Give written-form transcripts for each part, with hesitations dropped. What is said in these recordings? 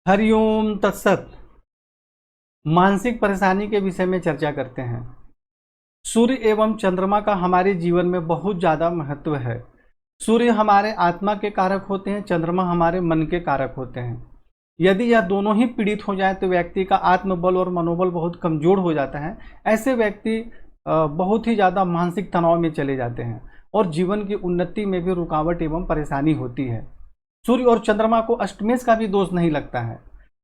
हरिओम तत्सत। मानसिक परेशानी के विषय में चर्चा करते हैं। सूर्य एवं चंद्रमा का हमारे जीवन में बहुत ज़्यादा महत्व है। सूर्य हमारे आत्मा के कारक होते हैं, चंद्रमा हमारे मन के कारक होते हैं। यदि यह दोनों ही पीड़ित हो जाए तो व्यक्ति का आत्मबल और मनोबल बहुत कमजोर हो जाता है। ऐसे व्यक्ति बहुत ही ज़्यादा मानसिक तनाव में चले जाते हैं और जीवन की उन्नति में भी रुकावट एवं परेशानी होती है। सूर्य और चंद्रमा को अष्टमेश का भी दोष नहीं लगता है।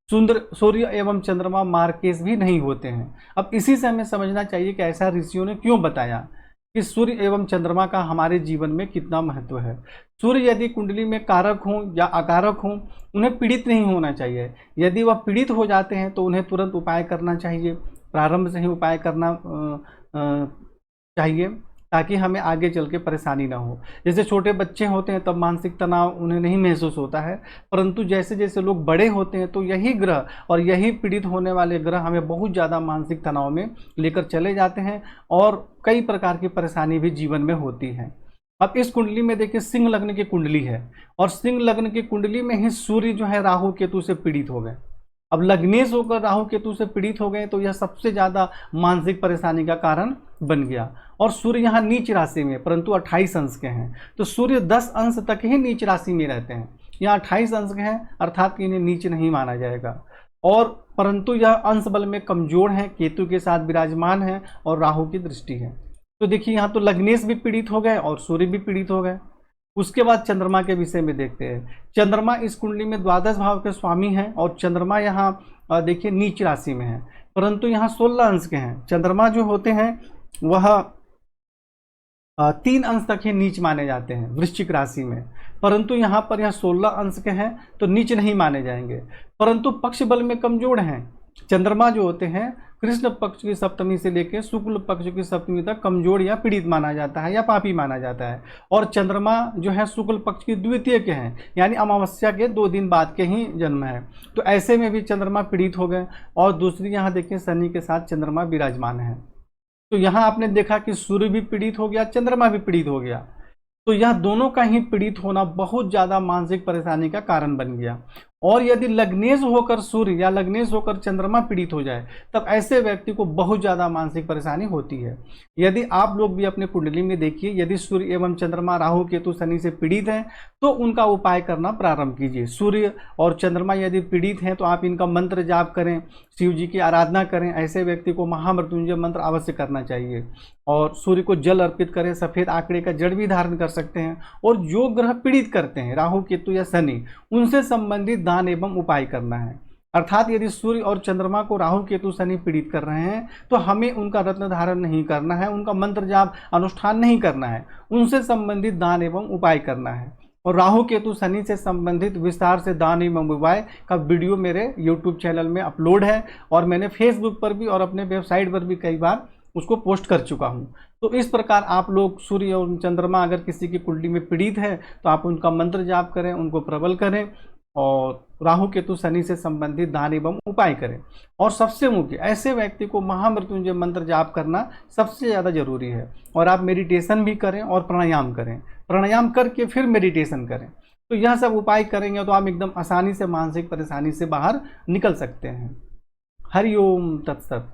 सूर्य एवं चंद्रमा मार्केस भी नहीं होते हैं। अब इसी से हमें समझना चाहिए कि ऐसा ऋषियों ने क्यों बताया कि सूर्य एवं चंद्रमा का हमारे जीवन में कितना महत्व है। सूर्य यदि कुंडली में कारक हों या अकारक हों, उन्हें पीड़ित नहीं होना चाहिए। यदि वह पीड़ित हो जाते हैं तो उन्हें तुरंत उपाय करना चाहिए, प्रारंभ से ही उपाय करना चाहिए, ताकि हमें आगे चल के परेशानी ना हो। जैसे छोटे बच्चे होते हैं तब मानसिक तनाव उन्हें नहीं महसूस होता है, परंतु जैसे जैसे लोग बड़े होते हैं तो यही ग्रह और यही पीड़ित होने वाले ग्रह हमें बहुत ज़्यादा मानसिक तनाव में लेकर चले जाते हैं और कई प्रकार की परेशानी भी जीवन में होती है। अब इस कुंडली में देखिए, सिंह लग्न की कुंडली है और सिंह लग्न की कुंडली में ही सूर्य जो है राहु केतु से पीड़ित हो गए। अब लग्नेश होकर राहु केतु से पीड़ित हो गए तो यह सबसे ज़्यादा मानसिक परेशानी का कारण बन गया। और सूर्य यहाँ नीच राशि में, परंतु 28 अंश के हैं, तो सूर्य 10 अंश तक ही नीच राशि में रहते हैं। यहाँ 28 अंश के हैं, अर्थात कि इन्हें नीच नहीं माना जाएगा। और परंतु यह अंश बल में कमजोर है, केतु के साथ विराजमान है और राहु की दृष्टि है। तो देखिए, यहाँ तो लग्नेश भी पीड़ित हो गए और सूर्य भी पीड़ित हो गए। उसके बाद चंद्रमा के विषय में देखते हैं। चंद्रमा इस कुंडली में द्वादश भाव के स्वामी हैं और चंद्रमा यहाँ देखिए नीच राशि में है, परंतु यहाँ 16 अंश के हैं। चंद्रमा जो होते हैं वह 3 अंश तक ही नीच माने जाते हैं वृश्चिक राशि में, परंतु यहाँ पर यह 16 अंश के हैं तो नीच नहीं माने जाएंगे, परंतु पक्ष बल में कमजोर हैं। चंद्रमा जो होते हैं कृष्ण पक्ष की सप्तमी से लेकर शुक्ल पक्ष की सप्तमी तक कमजोर या पीड़ित माना जाता है या पापी माना जाता है। और चंद्रमा जो है शुक्ल पक्ष की द्वितीय के हैं, यानी अमावस्या के 2 दिन बाद के ही जन्म है, तो ऐसे में भी चंद्रमा पीड़ित हो गए। और दूसरी यहाँ देखिए, शनि के साथ चंद्रमा विराजमान है, तो यहाँ आपने देखा कि सूर्य भी पीड़ित हो गया, चंद्रमा भी पीड़ित हो गया, तो यह दोनों का ही पीड़ित होना बहुत ज़्यादा मानसिक परेशानी का कारण बन गया। और यदि लग्नेश होकर सूर्य या लग्नेश होकर चंद्रमा पीड़ित हो जाए तब ऐसे व्यक्ति को बहुत ज़्यादा मानसिक परेशानी होती है। यदि आप लोग भी अपने कुंडली में देखिए, यदि सूर्य एवं चंद्रमा राहु केतु शनि से पीड़ित हैं तो उनका उपाय करना प्रारंभ कीजिए। सूर्य और चंद्रमा यदि पीड़ित हैं तो आप इनका मंत्र जाप करें, शिव जी की आराधना करें। ऐसे व्यक्ति को महामृत्युंजय मंत्र अवश्य करना चाहिए और सूर्य को जल अर्पित करें। सफ़ेद आंकड़े का जड़ भी धारण कर सकते हैं। और जो ग्रह पीड़ित करते हैं राहु केतु या शनि, उनसे संबंधित दान एवं उपाय करना है। अर्थात यदि सूर्य और चंद्रमा को राहु केतु शनि पीड़ित कर रहे हैं तो हमें उनका रत्न धारण नहीं करना है, उनका मंत्र जाप अनुष्ठान नहीं करना है, उनसे संबंधित दान एवं उपाय करना है। और राहु केतु शनि से संबंधित विस्तार से दान एवं उपाय का वीडियो मेरे यूट्यूब चैनल में अपलोड है और मैंने फेसबुक पर भी और अपने वेबसाइट पर भी कई बार उसको पोस्ट कर चुका हूँ। तो इस प्रकार आप लोग सूर्य और चंद्रमा अगर किसी की कुंडली में पीड़ित है तो आप उनका मंत्र जाप करें, उनको प्रबल करें और राहु केतु शनि से संबंधित दान एवं उपाय करें। और सबसे मुख्य, ऐसे व्यक्ति को महामृत्युंजय मंत्र जाप करना सबसे ज़्यादा जरूरी है। और आप मेडिटेशन भी करें और प्राणायाम करें, प्राणायाम करके फिर मेडिटेशन करें। तो यह सब उपाय करेंगे तो आप एकदम आसानी से मानसिक परेशानी से बाहर निकल सकते हैं। हरिओम तत्सत।